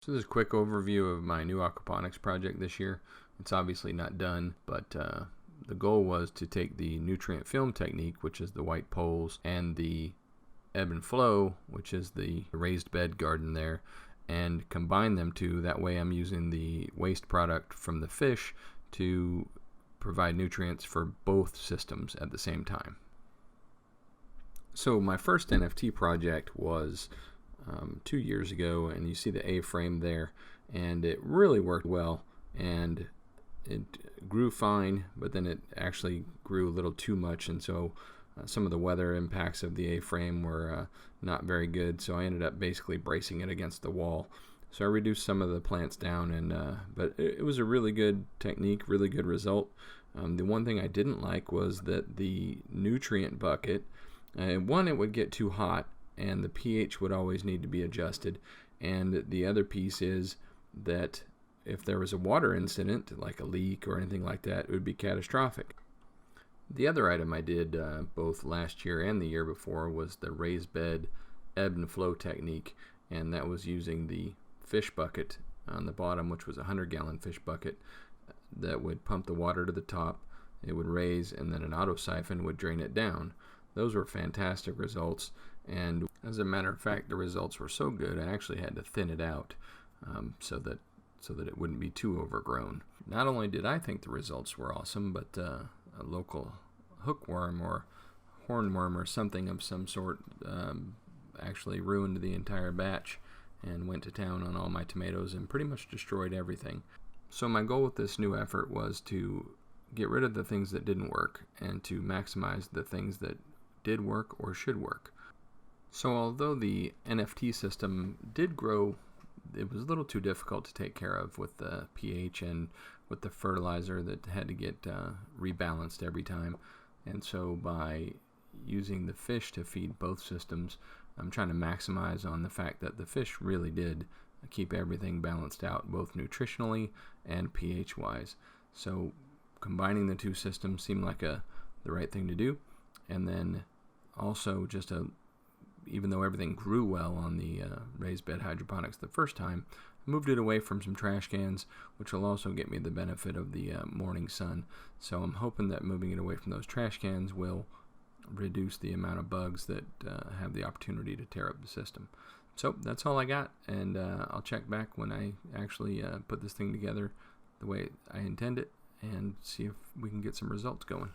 So this is a quick overview of my new aquaponics project this year. It's obviously not done, but the goal was to take the nutrient film technique, which is the white poles, and the ebb and flow, which is the raised bed garden there, and combine them two. That way I'm using the waste product from the fish to provide nutrients for both systems at the same time. So my first NFT project was 2 years ago, and you see the A-frame there, and it really worked well, and it grew fine, but then it actually grew a little too much, and so some of the weather impacts of the A-frame were not very good, so I ended up basically bracing it against the wall. So I reduced some of the plants down, and but it was a really good technique, really good result. The one thing I didn't like was that the nutrient bucket, one, it would get too hot, and the pH would always need to be adjusted. And the other piece is that if there was a water incident, like a leak or anything like that, it would be catastrophic. The other item I did both last year and the year before was the raised bed ebb and flow technique, and that was using the fish bucket on the bottom, which was a 100-gallon fish bucket that would pump the water to the top. It would raise, and then an auto siphon would drain it down. Those were fantastic results, and as a matter of fact, the results were so good I actually had to thin it out so that it wouldn't be too overgrown. Not only did I think the results were awesome, but a local hookworm or hornworm or something of some sort actually ruined the entire batch and went to town on all my tomatoes and pretty much destroyed everything. So my goal with this new effort was to get rid of the things that didn't work and to maximize the things that did work or should work. So although the NFT system did grow, it was a little too difficult to take care of with the pH and with the fertilizer that had to get rebalanced every time. And so by using the fish to feed both systems, I'm trying to maximize on the fact that the fish really did keep everything balanced out, both nutritionally and pH wise. So combining the two systems seemed like the right thing to do. And then also even though everything grew well on the raised bed hydroponics the first time, I moved it away from some trash cans, which will also get me the benefit of the morning sun. So I'm hoping that moving it away from those trash cans will reduce the amount of bugs that have the opportunity to tear up the system. So that's all I got, and I'll check back when I actually put this thing together the way I intend it and see if we can get some results going.